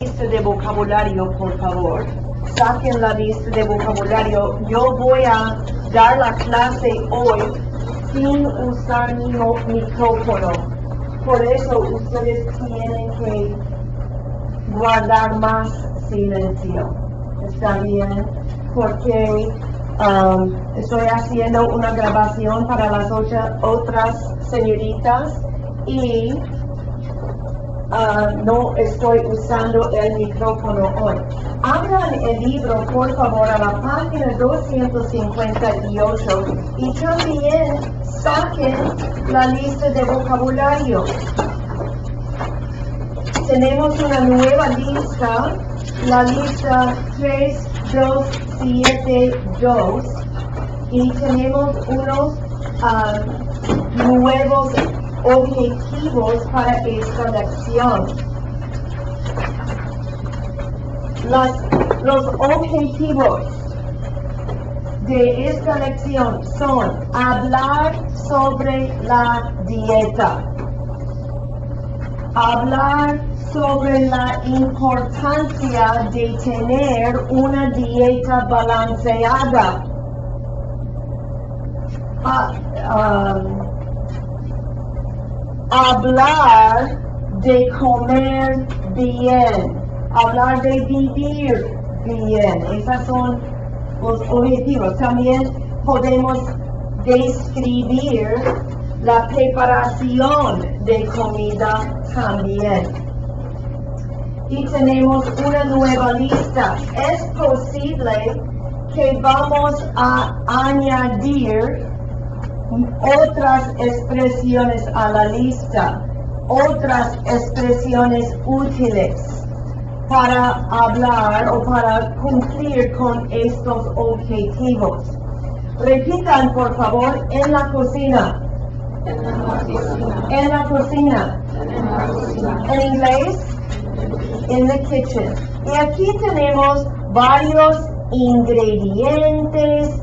Lista de vocabulario, por favor. Saquen la lista de vocabulario. Yo voy a dar la clase hoy sin usar mi micrófono. Por eso ustedes tienen que guardar más silencio. ¿Está bien? Porque estoy haciendo una grabación para las otras señoritas y no estoy usando el micrófono hoy. Abran el libro, por favor, a la página 258 y también saquen la lista de vocabulario. Tenemos una nueva lista, la lista 3272, y tenemos unos nuevos objetivos para esta lección. Los objetivos de esta lección son hablar sobre la dieta, hablar sobre la importancia de tener una dieta balanceada, hablar de comer bien, hablar de vivir bien. Esos son los objetivos. También podemos describir la preparación de comida también. Y tenemos una nueva lista. Es posible que vamos a añadir otras expresiones a la lista, otras expresiones útiles para hablar o para cumplir con estos objetivos. Repitan, por favor, en la cocina. En la cocina. En inglés, in the kitchen. Y aquí tenemos varios ingredientes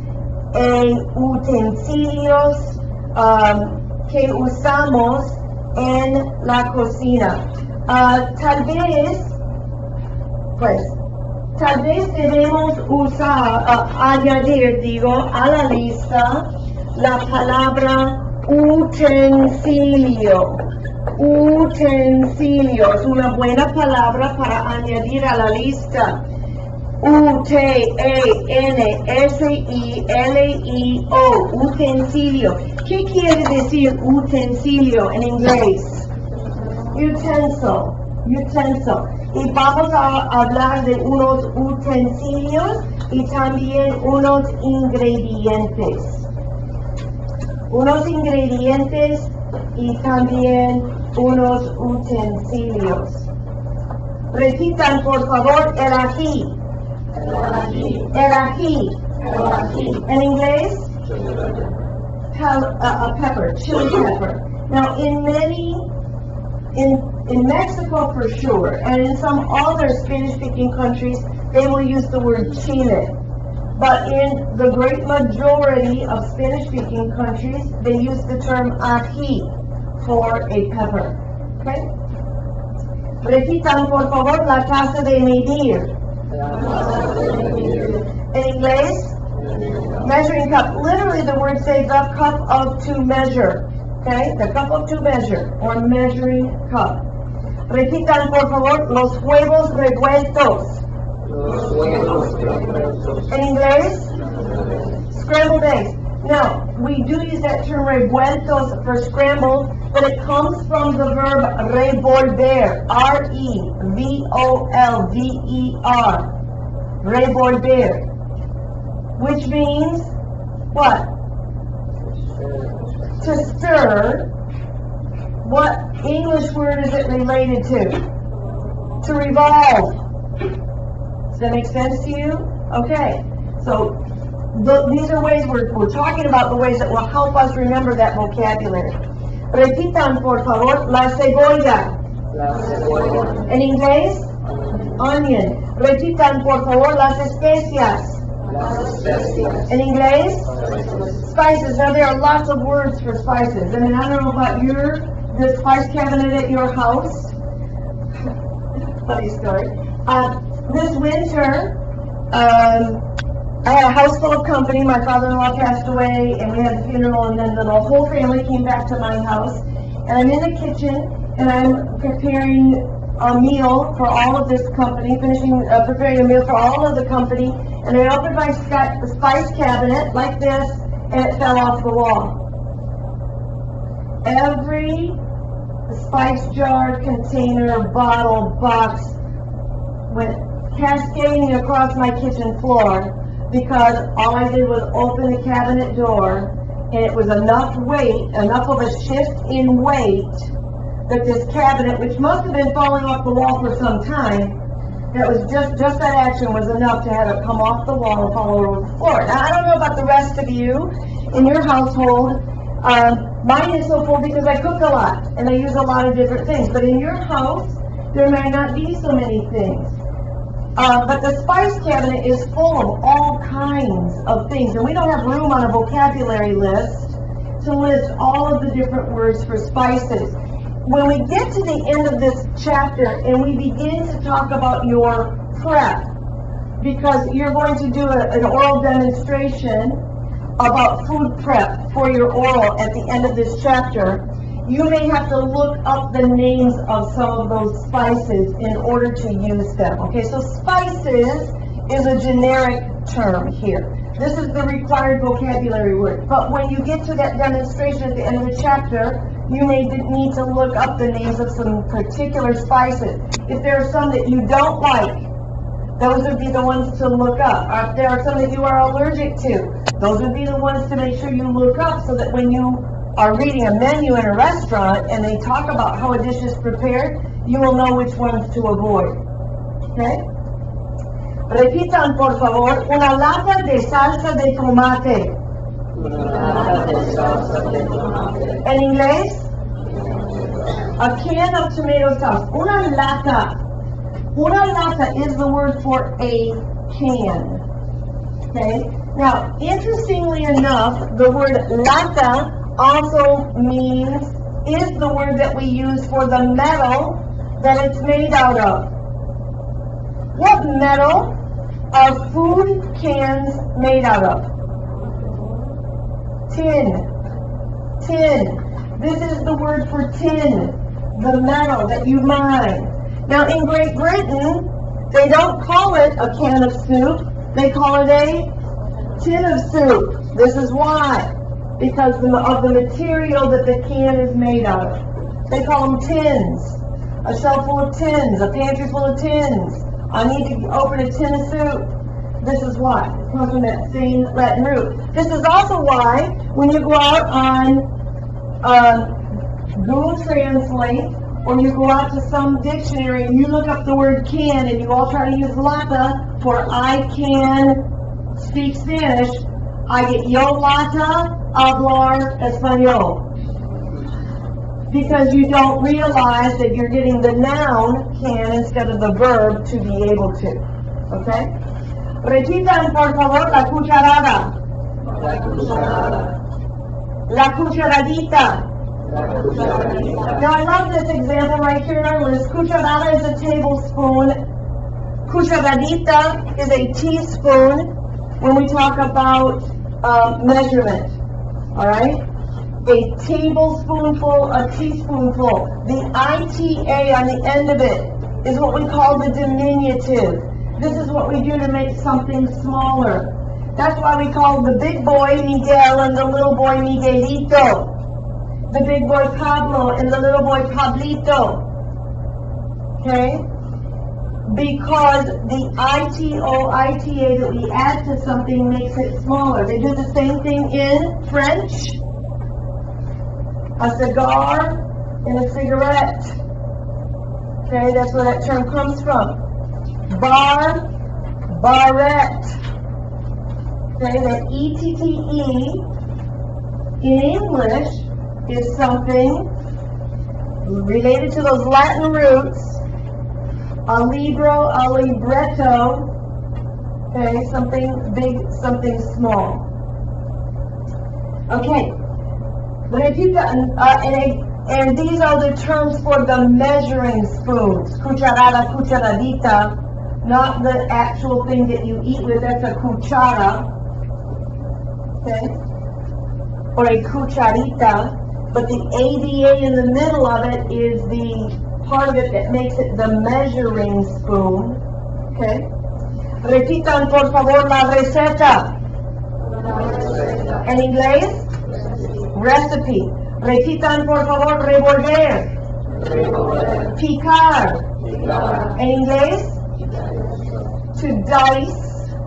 e utensilios que usamos en la cocina. Tal vez debemos añadir, a la lista la palabra utensilio. Utensilio es una buena palabra para añadir a la lista. U-T-E-N-S-I-L-I-O, utensilio. ¿Qué quiere decir utensilio en inglés? Utensil. Y vamos a hablar de unos utensilios y también unos ingredientes. Unos ingredientes y también unos utensilios. Repitan, por favor, el ají. El ají. En inglés, pepper, chili pepper. Now, in Mexico for sure, and in some other Spanish-speaking countries, they will use the word chile. But in the great majority of Spanish-speaking countries, they use the term ají for a pepper. Okay? Repitan, por favor, la taza de medir. In English, measuring cup. Literally, the word says the cup of to measure. Okay, the cup of to measure, or measuring cup. Repitan, por favor, los huevos revueltos. In English, scrambled eggs. Now, we do use that term revueltos for scrambled, but it comes from the verb revolver, R-E-V-O-L-V-E-R, revolver, which means what? To stir. What English word is it related to? To revolve. Does that make sense to you? Okay, so these are ways we're talking about the ways that will help us remember that vocabulary. Repitan, por favor, la cebolla. En inglés, onion. Repitan, por favor, las especias. In English, spices. Now there are lots of words for spices. I mean, I don't know about the spice cabinet at your house, funny story. This winter, I had a house full of company. My father-in-law passed away, and we had the funeral, and then the whole family came back to my house. And I'm in the kitchen, and I'm preparing a meal for all of this company, preparing a meal for all of the company. And I opened my spice cabinet like this, and it fell off the wall. Every spice jar, container, bottle, box went cascading across my kitchen floor because all I did was open the cabinet door, and it was enough of a shift in weight that this cabinet, which must have been falling off the wall for some time, that was just that action was enough to have it come off the wall and fall over the floor. Now, I don't know about the rest of you in your household. Mine is so full because I cook a lot and I use a lot of different things. But in your house, there may not be so many things. But the spice cabinet is full of all kinds of things. And we don't have room on a vocabulary list to list all of the different words for spices. When we get to the end of this chapter and we begin to talk about your prep, because you're going to do an oral demonstration about food prep for your oral at the end of this chapter, you may have to look up the names of some of those spices in order to use them. Okay, so spices is a generic term here. This is the required vocabulary word. But when you get to that demonstration at the end of the chapter, you may need to look up the names of some particular spices. If there are some that you don't like, those would be the ones to look up. If there are some that you are allergic to, those would be the ones to make sure you look up so that when you are reading a menu in a restaurant and they talk about how a dish is prepared, you will know which ones to avoid. Okay? Repitan, por favor, una lata de salsa de tomate. En inglés, a can of tomato sauce. Una lata. Una lata is the word for a can. Okay? Now, interestingly enough, the word lata also is the word that we use for the metal that it's made out of. What metal are food cans made out of? Tin. Tin. This is the word for tin, the metal that you mine. Now in Great Britain, they don't call it a can of soup, they call it a tin of soup. This is why. Because of the material that the can is made out of. They call them tins. A shelf full of tins, a pantry full of tins. I need to open a tin of soup. This is why. It comes from that same Latin root. This is also why when you go out on Google Translate, or you go out to some dictionary and you look up the word can and you all try to use lata for I can speak Spanish, I get yo lata hablar español. Because you don't realize that you're getting the noun can instead of the verb to be able to. Okay? Repitan por favor la cucharada. La cucharada. La cucharadita. Now I love this example right here in our list. Cucharada is a tablespoon. Cucharadita is a teaspoon when we talk about measurement. Alright? A tablespoonful, a teaspoonful. The ITA on the end of it is what we call the diminutive. This is what we do to make something smaller. That's why we call the big boy Miguel and the little boy Miguelito. The big boy Pablo and the little boy Pablito. Okay? Because the ITO, ITA that we add to something makes it smaller. They do the same thing in French. A cigar and a cigarette. Okay, that's where that term comes from. Bar, barrette. Okay, that E-T-T-E in English is something related to those Latin roots. A libro, a libretto. Okay, something big, something small. Okay. And these are the terms for the measuring spoons. Cucharada, cucharadita, not the actual thing that you eat with, that's a cuchara. Okay? Or a cucharita. But the ADA in the middle of it is the part of it that makes it the measuring spoon. Okay? Repitan por favor la receta. En inglés, recipe. Repitan por favor revolver. Picar. En inglés, to dice.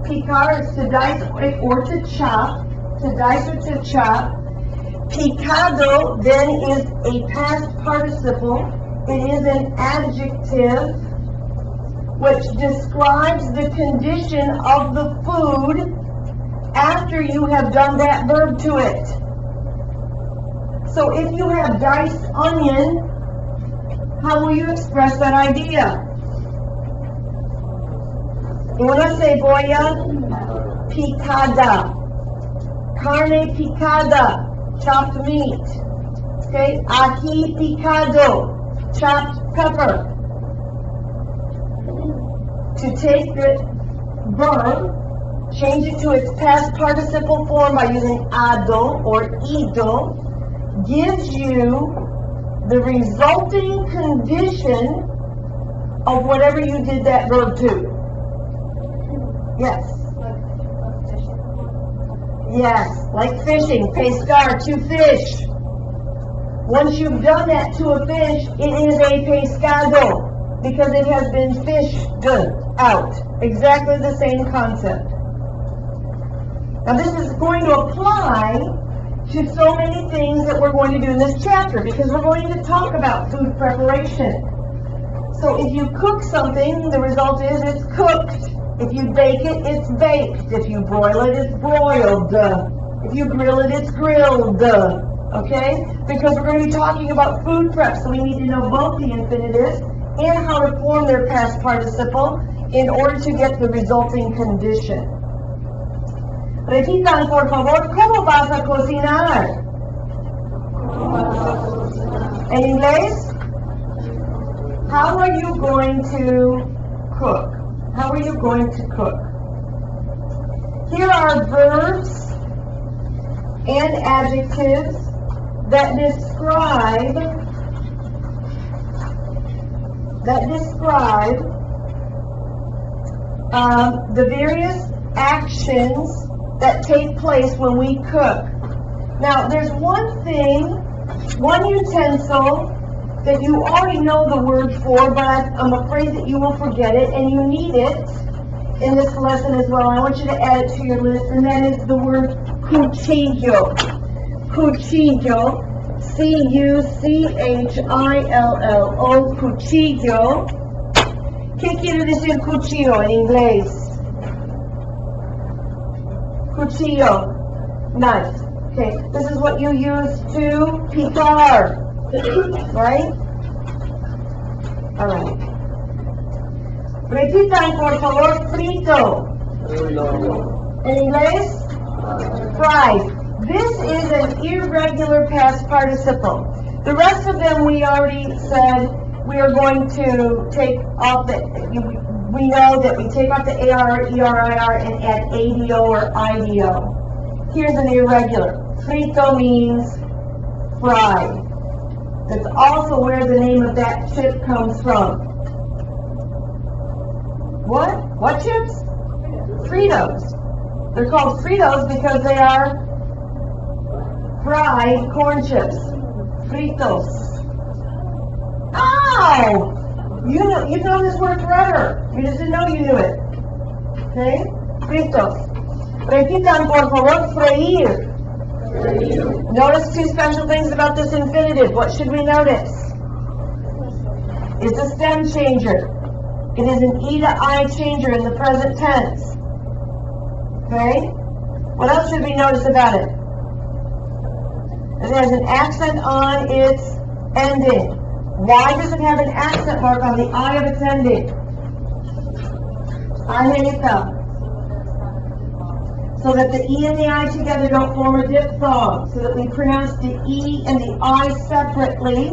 Picar is to dice or to chop. To dice or to chop. Picado then is a past participle. It is an adjective which describes the condition of the food after you have done that verb to it. So if you have diced onion, how will you express that idea? Una cebolla picada. Carne picada. Chopped meat. Okay? Ají picado. Chopped pepper. To take the verb, change it to its past participle form by using ado or ido, gives you the resulting condition of whatever you did that verb to. Yes. Yes, like fishing, pescar, to fish. Once you've done that to a fish, it is a pescado because it has been fished out. Exactly the same concept. Now this is going to apply to so many things that we're going to do in this chapter because we're going to talk about food preparation. So if you cook something, the result is it's cooked. If you bake it, it's baked. If you broil it, it's broiled. If you grill it, it's grilled. Okay? Because we're going to be talking about food prep, so we need to know both the infinitives and how to form their past participle in order to get the resulting condition. Repitan, por favor, ¿cómo vas a cocinar? En inglés, how are you going to cook? How are you going to cook? Here are verbs and adjectives that describe the various actions that take place when we cook. Now, there's one thing, one utensil that you already know the word for, but I'm afraid that you will forget it, and you need it in this lesson as well. I want you to add it to your list, and that is the word cuchillo. Cuchillo, C-U-C-H-I-L-L-O, cuchillo. ¿Qué quiere decir cuchillo en inglés? Cuchillo, knife. Okay, this is what you use to picar. Right? All right. Repitan, por favor, frito. En inglés, fried. This is an irregular past participle. The rest of them we already said we are going to take off the, we know that we take off the AR, ERIR, and add ADO or IDO. Here's an irregular. Frito means fried. That's also where the name of that chip comes from. What? What chips? Fritos. They're called Fritos because they are fried corn chips. Fritos. Ow! You know this word forever. You just didn't know you knew it. Okay? Fritos. Repitan, por favor, freír. Notice two special things about this infinitive. What should we notice? It's a stem changer. It is an E to I changer in the present tense. Okay? What else should we notice about it? It has an accent on its ending. Why does it have an accent mark on the I of its ending? so that the E and the I together don't form a diphthong, so that we pronounce the E and the I separately,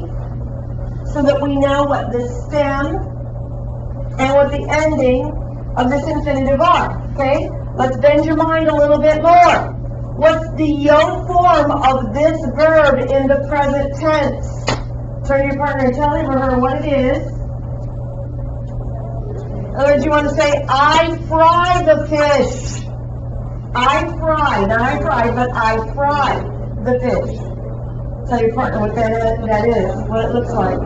so that we know what the stem and what the ending of this infinitive are, okay? Let's bend your mind a little bit more. What's the yo form of this verb in the present tense? Turn to your partner and tell him or her what it is. In other words, you want to say, I fry the fish. I fry, not I fry, but I fry the fish. Tell your partner what that is, what it looks like.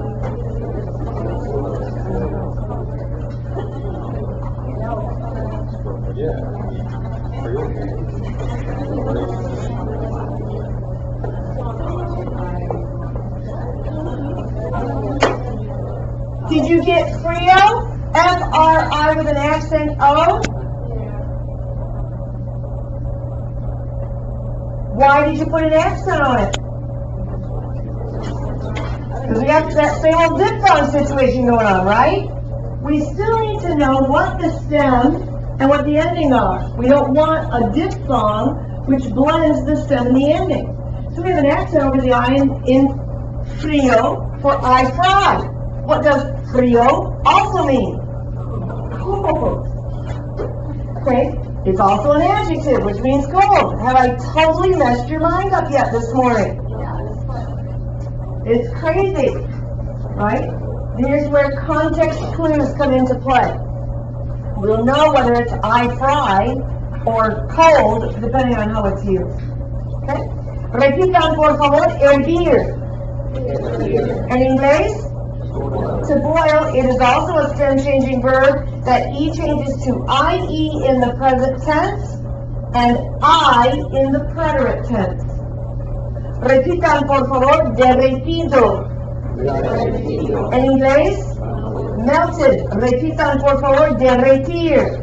Did you get frio? F-R-I with an accent O? Why did you put an accent on it? Because we got that same old diphthong situation going on, right? We still need to know what the stem and what the ending are. We don't want a diphthong which blends the stem and the ending. So we have an accent over the I in frio for I fry. What does frio also mean? Cold. Okay, it's also an adjective, which means cold. Have I totally messed your mind up yet this morning? It's crazy, right? Here's where context clues come into play. We'll know whether it's I fry or cold, depending on how it's used. Okay? Repitan, por favor, hervir. En inglés, to boil, it is also a stem-changing verb that E changes to IE in the present tense and I in the preterite tense. Repitan, por favor, derretido. En inglés, melted. Repitan, por favor, derretir.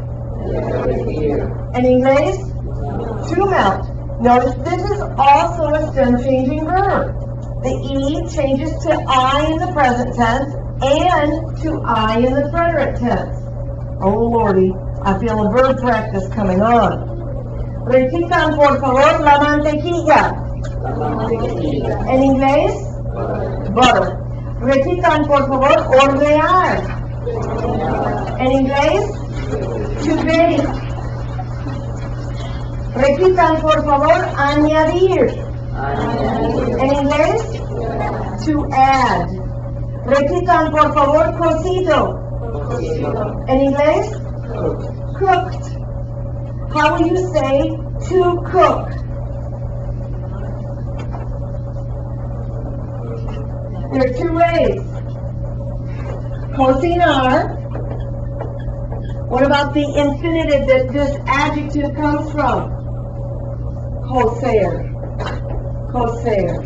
En inglés, to melt. Notice this is also a stem-changing verb. The E changes to I in the present tense and to I in the preterite tense. Oh Lordy, I feel a verb practice coming on. Repitan, por favor, la mantequilla. En inglés, butter. Repitan, por favor, hornear. En inglés, to bake. Repitan, por favor, añadir. En inglés, to add. Repitan, por favor, cocido. En inglés, cooked. How will you say to cook? There are two ways. Cocinar. What about the infinitive that this adjective comes from? Cocer. Cocer.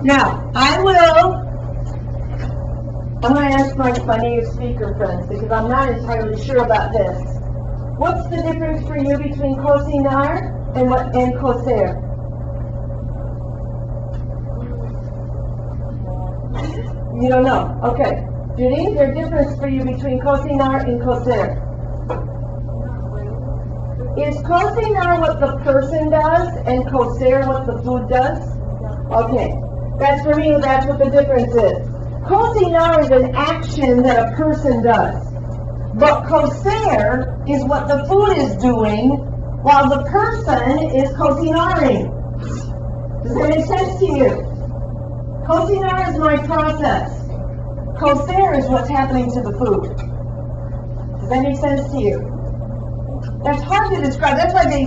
Now, I'm going to ask my native speaker friends because I'm not entirely sure about this. What's the difference for you between cocinar and cocer? You don't know. Okay. Judy, is there a difference for you between cocinar and cocer? Is cocinar what the person does and cocer what the food does? Okay. That's for me, that's what the difference is. Cocinar is an action that a person does. But cocer is what the food is doing while the person is cocinaring. Does that make sense to you? Cocinar is my process. Cocer is what's happening to the food. Does that make sense to you? That's hard to describe. That's why they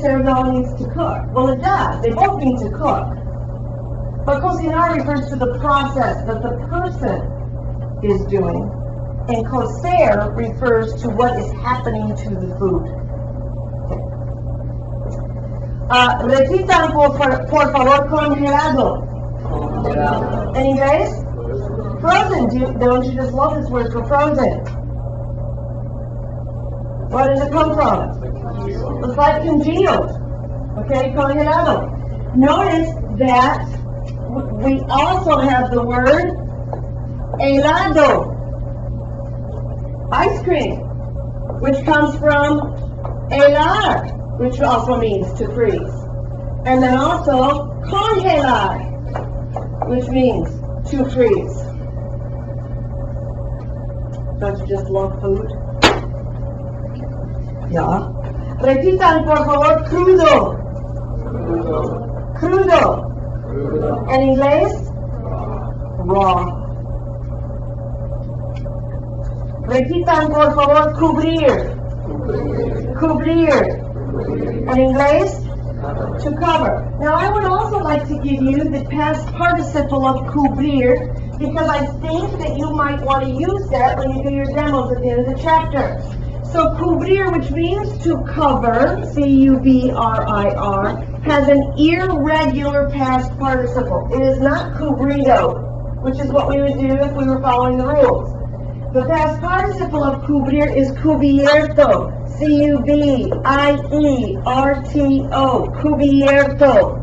say it all needs to cook. Well, it does. They both need to cook. But cocinar refers to the process that the person is doing. And cocer refers to what is happening to the food. Repitan, por favor, congelado. En inglés? Frozen. Don't you just love this word for frozen? Where does it come from? It's like congealed. Okay, congelado. Notice that we also have the word helado. Ice cream. which comes from helar, which also means to freeze. And then also congelar, which means to freeze. Don't you just love food? Yeah. Repitan, por favor, crudo. Crudo. En inglés, raw. Repitan, por favor, cubrir. Cubrir. En inglés, to cover. Now, I would also like to give you the past participle of cubrir, because I think that you might want to use that when you do your demos at the end of the chapter. So cubrir, which means to cover, C-U-B-R-I-R, has an irregular past participle. It is not cubrido, which is what we would do if we were following the rules. The past participle of cubrir is cubierto, C-U-B-I-E-R-T-O, cubierto.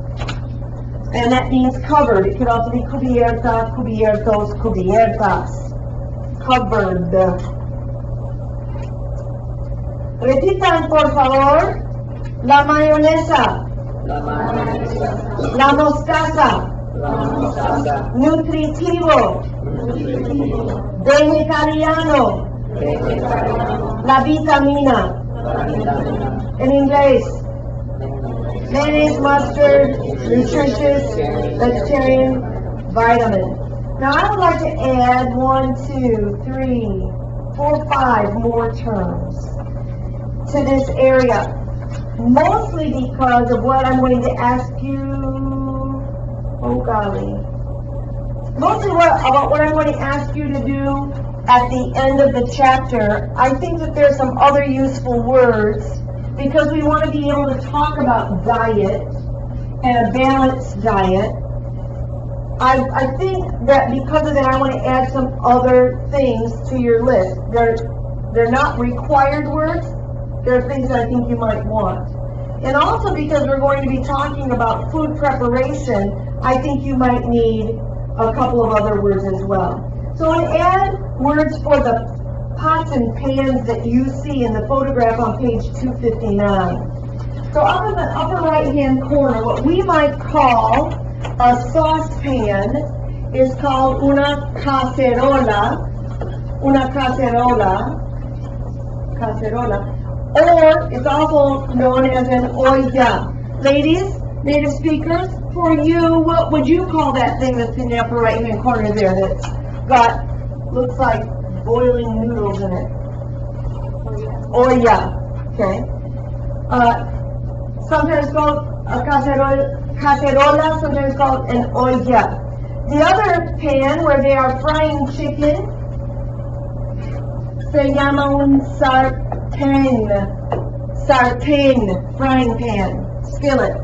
And that means covered. It could also be cubierta, cubiertos, cubiertas. Covered. Repitan, por favor, la mayonesa. La mostaza. Nutritivo. Vegetariano. La vitamina. En inglés. Mayonnaise, mustard, nutritious, vegetarian, vitamin. Now I would like to add 1, 2, 3, 4, 5 more terms to this area. Mostly because of what I'm going to ask you. Oh golly. Mostly about what I'm going to ask you to do at the end of the chapter. I think that there's some other useful words, because we want to be able to talk about diet and a balanced diet. I think that because of that, I want to add some other things to your list. They're not required words. They're things that I think you might want. And also because we're going to be talking about food preparation, I think you might need a couple of other words as well. So I add words for the pots and pans that you see in the photograph on page 259. So up in the upper right-hand corner, what we might call a saucepan is called una cacerola, or it's also known as an olla. Ladies, native speakers, for you, what would you call that thing that's in the upper right-hand corner there that's got, looks like boiling noodles in it? Olla, okay. Sometimes called a cacerola, sometimes called an olla. The other pan where they are frying chicken se llama un sartén, frying pan, skillet.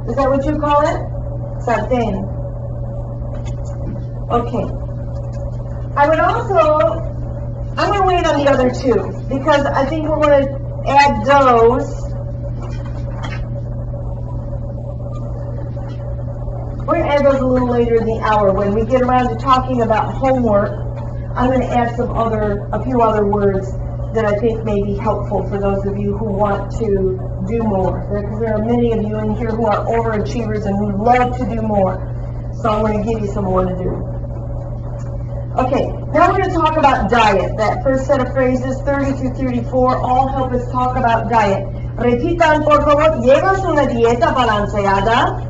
Is that what you call it? Sartén. Okay. I'm going to wait on the other two, because I think we're going to add those. We're going to add those a little later in the hour. When we get around to talking about homework, I'm going to add a few other words that I think may be helpful for those of you who want to do more. Because there are many of you in here who are overachievers and who love to do more. So I'm going to give you some more to do. Okay, now we're going to talk about diet. That first set of phrases, 30 through 34, all help us talk about diet. Repitan, por favor, ¿llevas una dieta balanceada?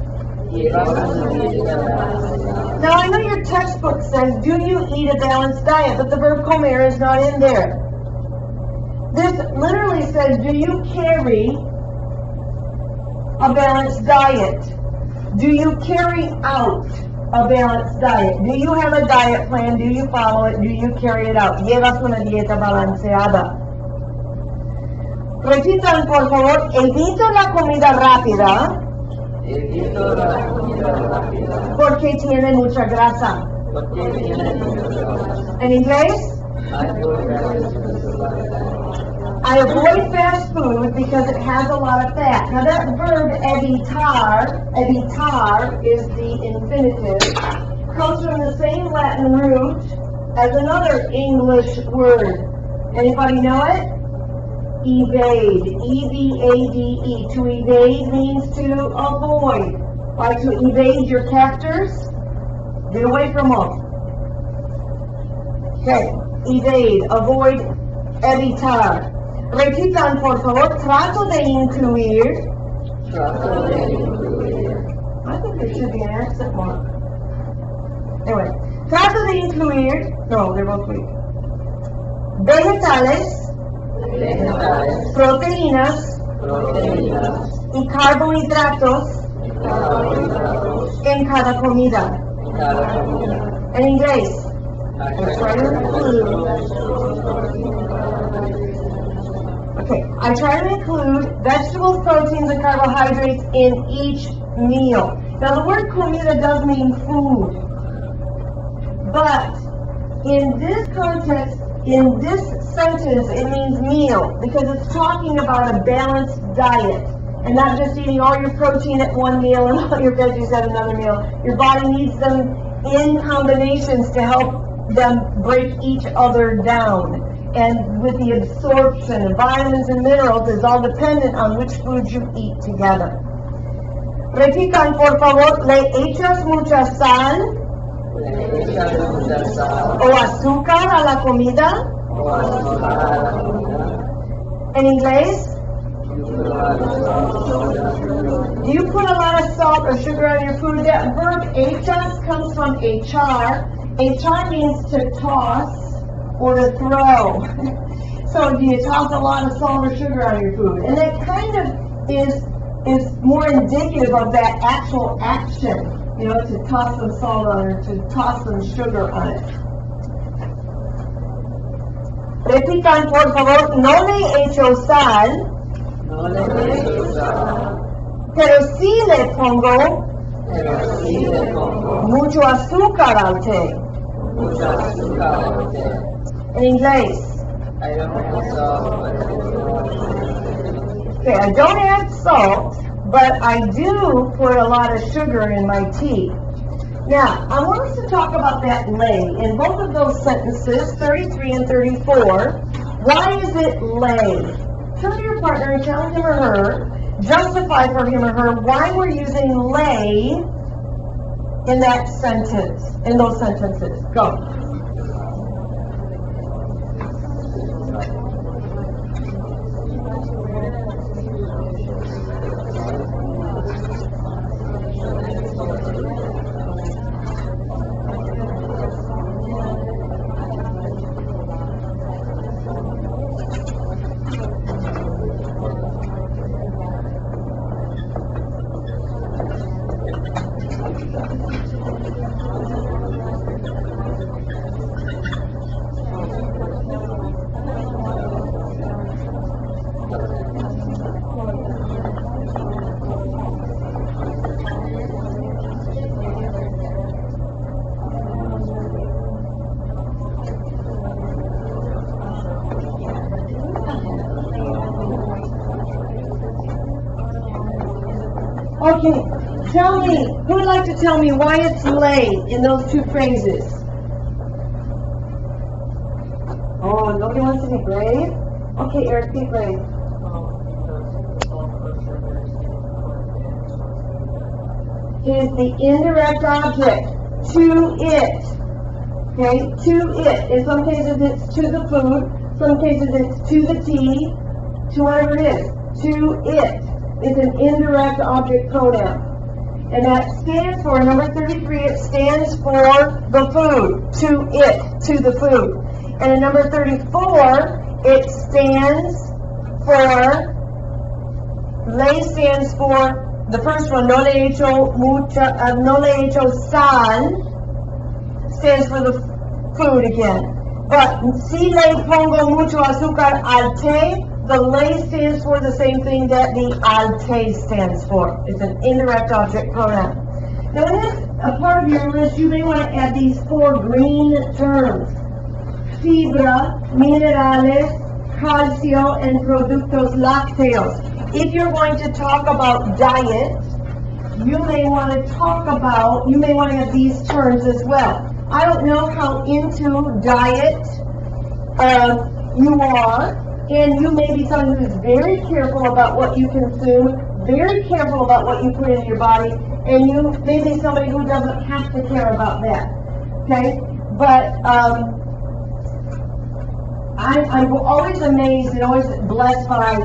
Now, I know your textbook says, do you eat a balanced diet? But the verb comer is not in there. This literally says, do you carry a balanced diet? Do you carry out a balanced diet? Do you have a diet plan? Do you follow it? Do you carry it out? ¿Llevas una dieta balanceada? Repitan, por favor, evito la comida rápida. Porque tiene mucha grasa. En inglés? I avoid fast food because it has a lot of fat. Now that verb evitar is the infinitive, comes from the same Latin root as another English word, Anybody know it? Evade. E-V-A-D-E. To evade means to avoid. Like to evade your captors. Get away from them. Okay. Evade. Avoid. Evitar. Repitan, por favor. Trato de incluir. I think there should be an accent mark. Anyway. Trato de incluir. No, they're both weak. Vegetales. Proteínas y carbohidratos en cada comida. En inglés. Okay, I try to include vegetables, proteins, and carbohydrates in each meal. Now the word comida does mean food, but in this context, in this sentence, it means meal, because it's talking about a balanced diet, and not just eating all your protein at one meal and all your veggies at another meal. Your body needs them in combinations to help them break each other down. And with the absorption of vitamins and minerals is all dependent on which food you eat together. Repitan, por favor, le echas mucha sal o azúcar a la comida. En inglés, do you put a lot of salt or sugar on your food? That verb echas comes from echar. Echar means to toss or to throw. So do you toss a lot of salt or sugar on your food? And that kind of is more indicative of that actual action, you know, to toss some salt on it, to toss some sugar on it. Repitan, por favor, no le echo sal, pero sí le pongo mucho azúcar al té. En inglés. Okay, I don't add salt, but I do put a lot of sugar in my tea. Now, I want us to talk about that lay. In both of those sentences, 33 and 34, why is it lay? Turn to your partner and tell him or her, justify for him or her why we're using lay in that sentence, in those sentences. Go. Okay, tell me, who would like to tell me why it's lay in those two phrases? Oh, nobody wants to be brave? Okay, Eric, be brave. It is the indirect object, to it. Okay, to it. In some cases it's to the food, some cases it's to the tea, to whatever it is. To it. It's an indirect object pronoun. And that stands for, number 33, it stands for the food. To it, to the food. And in number 34, it stands for, lay stands for, the first one, no le echo sal, stands for the food again. But si le pongo mucho azúcar al té, the lay stands for the same thing that the al té stands for. It's an indirect object pronoun. Now in this a part of your list, you may want to add these four green terms. Fibra, minerales, calcio, and productos lácteos. If you're going to talk about diet, you may want to have these terms as well. I don't know how into diet you are, and you may be someone who's very careful about what you consume, very careful about what you put into your body, and you may be somebody who doesn't have to care about that, okay? But I'm always amazed and always blessed by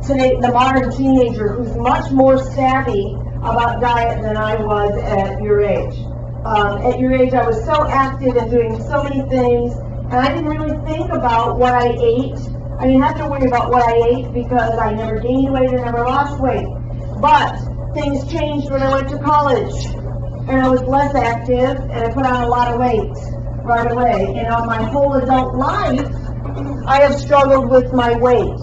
today the modern teenager who's much more savvy about diet than I was at your age. At your age, I was so active and doing so many things, and I didn't really think about what I ate. I didn't have to worry about what I ate because I never gained weight or never lost weight. But things changed when I went to college, and I was less active, and I put on a lot of weight right away. And on my whole adult life, I have struggled with my weight.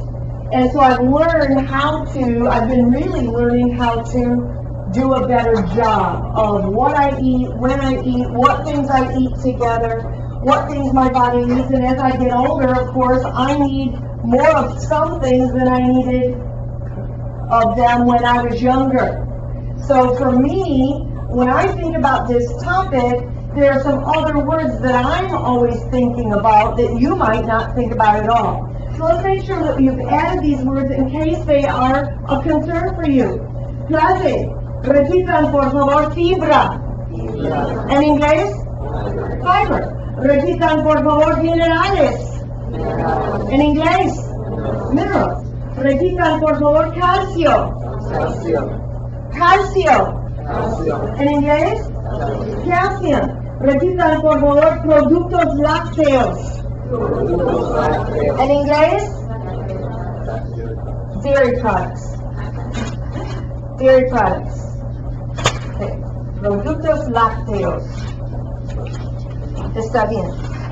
And so I've learned I've been really learning how to do a better job of what I eat, when I eat, what things I eat together, what things my body needs. And as I get older, of course, I need more of some things than I needed of them when I was younger. So for me, when I think about this topic, there are some other words that I'm always thinking about that you might not think about at all. So let's make sure that you've added these words in case they are a concern for you. Clase, repitan por favor fibra. En inglés, fiber. Repitan por favor minerales. En inglés, minerals. Repitan por favor calcio. Calcio. En inglés, calcium. Repitan por favor productos lácteos. En inglés, dairy products. Dairy products. Okay. Productos lácteos. Está bien.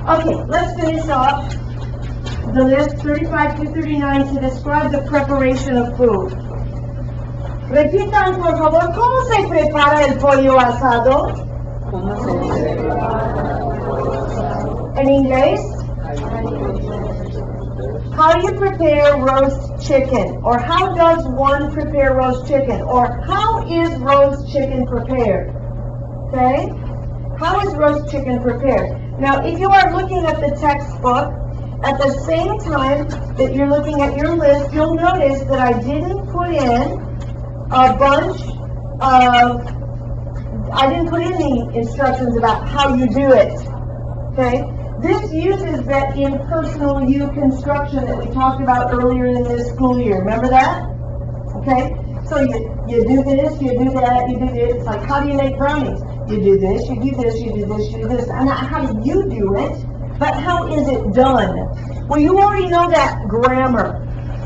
Okay, let's finish off the list 35 to 39 to describe the preparation of food. Repitan, por favor, ¿cómo se prepara el pollo asado? En inglés, how do you prepare roast chicken? Or how does one prepare roast chicken? Or how is roast chicken prepared? Okay? How is roast chicken prepared? Now, if you are looking at the textbook, at the same time that you're looking at your list, you'll notice that I didn't put in the instructions about how you do it. Okay? This uses that impersonal you construction that we talked about earlier in this school year. Remember that? Okay? So you do this, you do that, you do this. It's like, how do you make brownies? You do this, you do this, you do this, you do this. And not how do you do it, but how is it done? Well, you already know that grammar.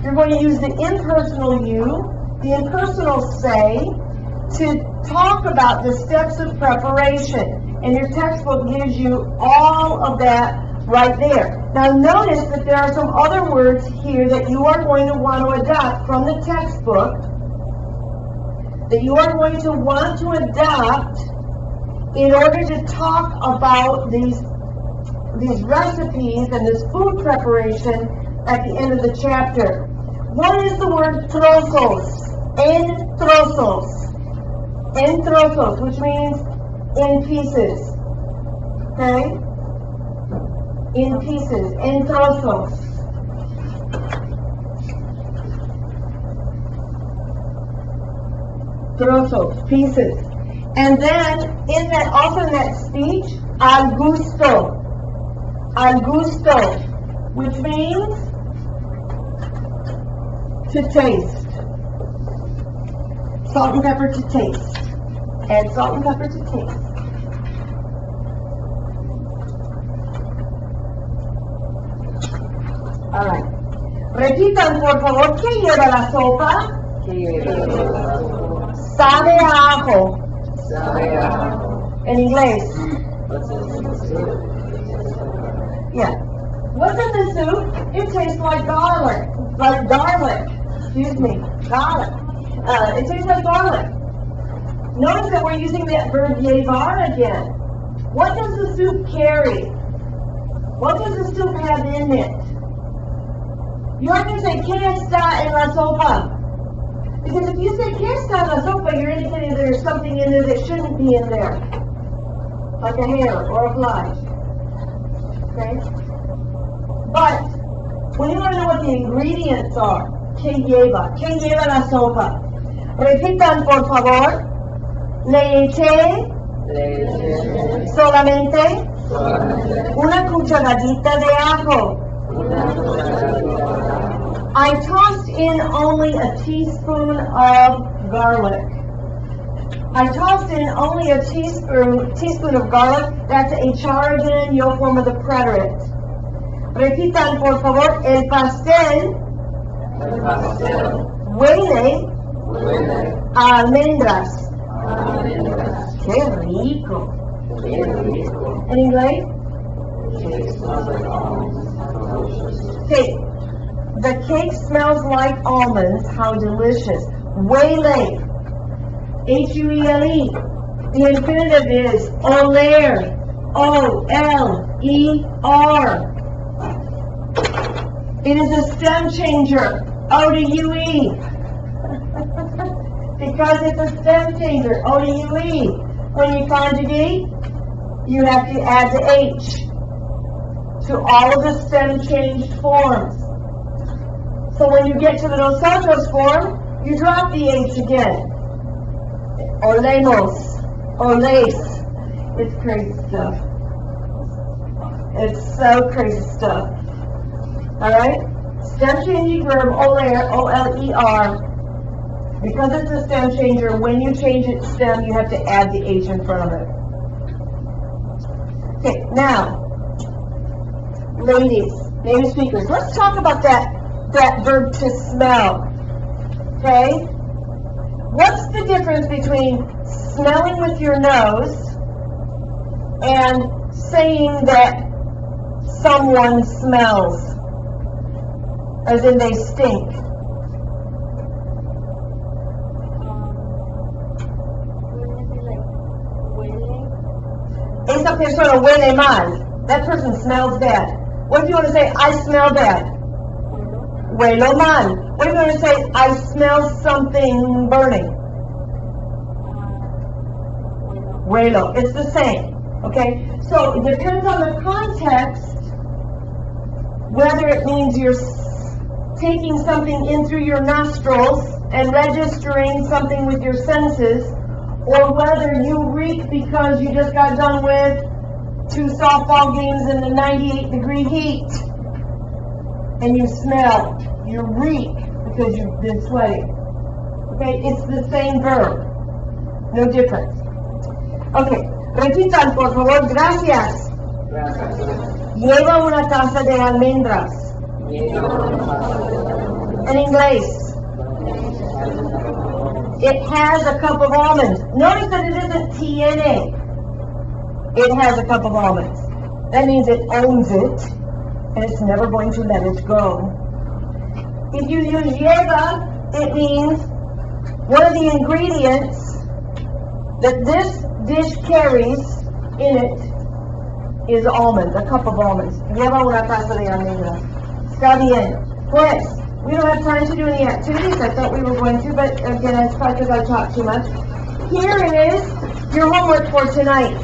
You're going to use the impersonal you, the impersonal say, to talk about the steps of preparation. And your textbook gives you all of that right there. Now notice that there are some other words here that you are going to want to adopt from the textbook, that you are going to want to adopt in order to talk about these recipes and this food preparation at the end of the chapter. One is the word trozos, en trozos, which means in pieces, okay? In pieces, en trozos. Trozos, pieces. And then, also in that speech, al gusto, which means to taste. Salt and pepper to taste. Add salt and pepper to taste. All right. Repitan, por favor, ¿qué lleva la sopa? Sabe a ajo. En inglés. Yeah. What's in the soup? It tastes like garlic. Garlic. It tastes like garlic. Notice that we're using that verb llevar again. What does the soup carry? What does the soup have in it? You have to say, ¿qué está en la sopa? Because if you say, ¿qué está en la sopa?, you're indicating there's something in there that shouldn't be in there. Like a hair or a fly. Okay? But We want to know what the ingredients are. ¿Qué lleva? ¿Qué lleva la sopa? Repitan, por favor. Leche. Solamente. Una cucharadita de ajo. I tossed in only a teaspoon of garlic. I tossed in only a teaspoon of garlic. That's echar again, yo form of the preterite. Repitan, por favor, el pastel huele a almendras. ¡Qué rico! En inglés? Okay. The cake smells like almonds. How delicious. Huele. H-U-E-L-E. The infinitive is oler. O-L-E-R. It is a stem changer. O-to-U-E. Because it's a stem changer. O-to-U-E. When you conjugate, you have to add the H to all of the stem changed forms. So when you get to the nosotros form, you drop the H again. Olemos. Oles. It's crazy stuff. It's so crazy stuff. Alright? Stem changing verb, oler, O-L-E-R. Because it's a stem changer, when you change it to stem, you have to add the H in front of it. Okay, now, ladies, native speakers, let's talk about that verb to smell. Okay? What's the difference between smelling with your nose and saying that someone smells? As in they stink. Esa persona huele mal. That person smells bad. What if you want to say, I smell bad? Huelo mal. What if you want to say, I smell something burning? Huelo. It's the same. Okay? So it depends on the context whether it means you're taking something in through your nostrils and registering something with your senses, or whether you reek because you just got done with 2 softball games in the 98-degree heat, and you smell, you reek because you've been sweating. Okay, it's the same verb, no difference. Okay, repitan por favor, gracias. Lleva una taza de almendras. En inglés. It has a cup of almonds. Notice that it isn't tiene. It has a cup of almonds. That means it owns it, and it's never going to let it go. If you use lleva, it means one of the ingredients that this dish carries in it is almonds, a cup of almonds. Lleva una taza de almendras. Está bien. Pues, we don't have time to do any activities. I thought we were going to, but again, it's probably because I talked too much. Here it is, your homework for tonight.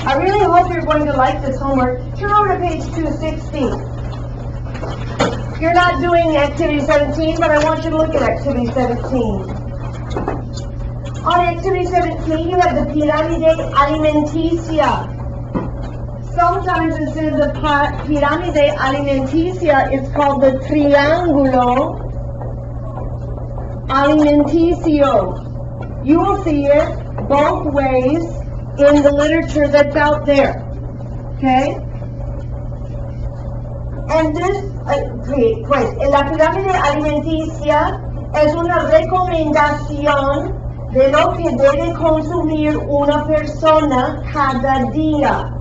I really hope you're going to like this homework. Turn over to page 260. You're not doing activity 17, but I want you to look at activity 17. On activity 17, you have the pirámide alimenticia. Sometimes instead of the pirámide alimenticia, it's called the triángulo alimenticio. You will see it both ways in the literature that's out there. Okay? And this, pues, la pirámide alimenticia es una recomendación de lo que debe consumir una persona cada día.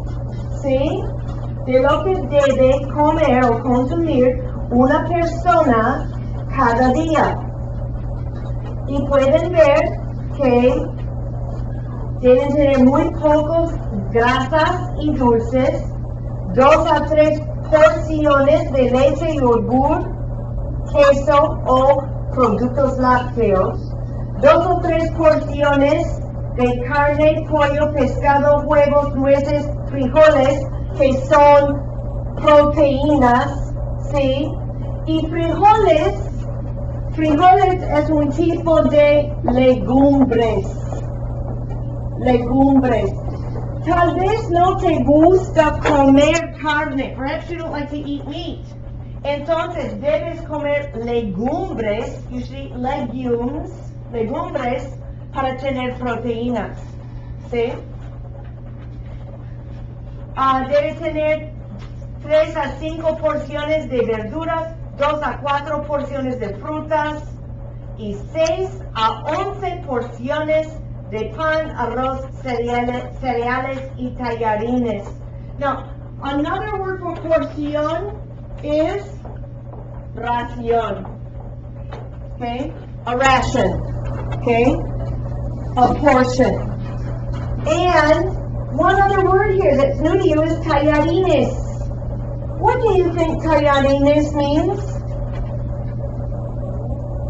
¿Sí? De lo que debe comer o consumir una persona cada día. Y pueden ver que deben tener muy pocos grasas y dulces, 2 a 3 porciones de leche y yogur, queso o productos lácteos, 2 o 3 porciones de carne, pollo, pescado, huevos, nueces, frijoles, que son proteínas, ¿sí? Y frijoles es un tipo de legumbres. Tal vez no te gusta comer carne. Perhaps you don't like to eat meat. Entonces debes comer legumbres, usually legumbres, para tener proteínas. ¿Sí? Debe tener 3 a 5 porciones de verduras, 2 a 4 porciones de frutas y 6 a 11 porciones de pan, arroz, cereales y tallarines. Now, another word for porción is ración. Okay? A ration. Okay? A portion. And one other word here that's new to you is tallarines. What do you think tallarines means?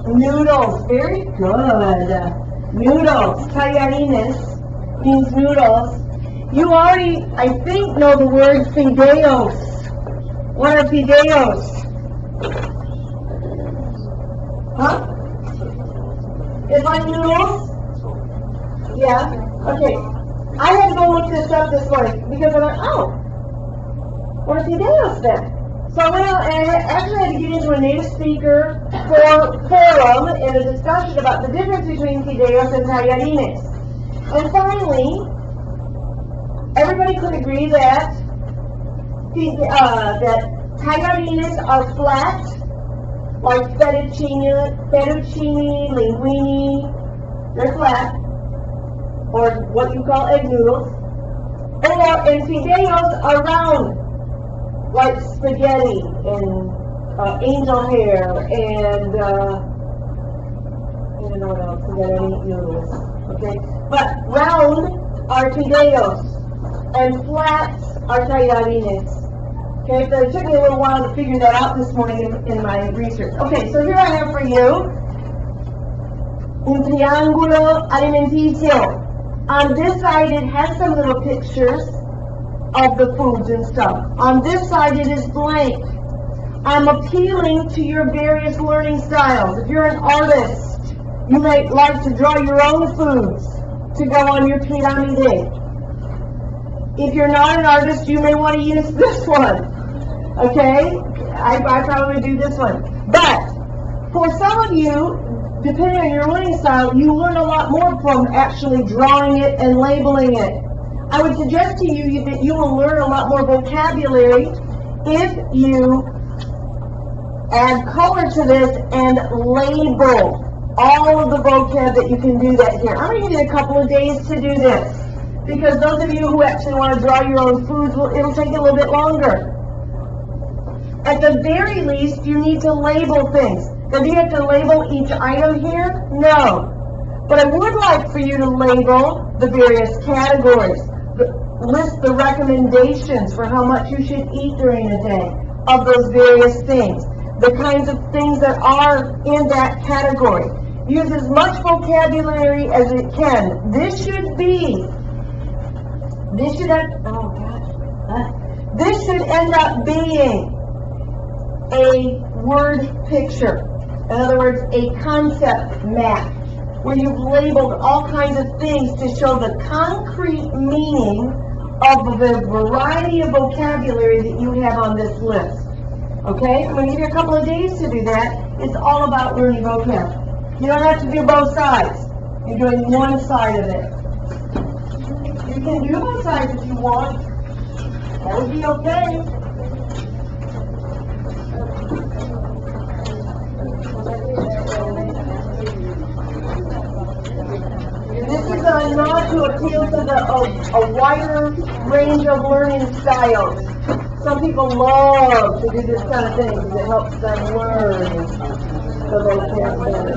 Noodles. Very good. Noodles. Tallarines means noodles. You already, I think, know the word fideos. What are fideos? Huh? It's like noodles? Yeah? Okay. I had to go look this up this morning because I went, oh, what are fideos then? So I went out and I actually had to get into a native speaker forum in a discussion about the difference between fideos and tallarines. And finally, everybody could agree that tallarines are flat, like fettuccine, linguine, they're flat, or what you call egg noodles. And fideos are round, like spaghetti and angel hair and I don't know what else, spaghetti and noodles. Okay, but round are fideos and flat are tallarines. Okay, so it took me a little while to figure that out this morning in my research. Okay, so here I have for you un triángulo alimenticio. On this side it has some little pictures of the foods and stuff. On this side it is blank. I'm appealing to your various learning styles. If you're an artist, you might like to draw your own foods to go on your pirámide. If you're not an artist, you may want to use this one. Okay? I probably do this one. But for some of you, depending on your learning style, you learn a lot more from actually drawing it and labeling it. I would suggest to you that you will learn a lot more vocabulary if you add color to this and label all of the vocab that you can do that here. I'm going to give you a couple of days to do this because those of you who actually want to draw your own foods, it'll take a little bit longer. At the very least, you need to label things. Now, do you have to label each item here? No. But I would like for you to label the various categories. List the recommendations for how much you should eat during a day of those various things. The kinds of things that are in that category. Use as much vocabulary as it can. This should end up being a word picture. In other words, a concept map where you've labeled all kinds of things to show the concrete meaning of the variety of vocabulary that you have on this list. Okay? I'm going to give you a couple of days to do that. It's all about learning vocab. You don't have to do both sides. You're doing one side of it. You can do both sides if you want. That would be okay. This is not to appeal to a wider range of learning styles. Some people love to do this kind of thing because it helps them learn the vocabulary.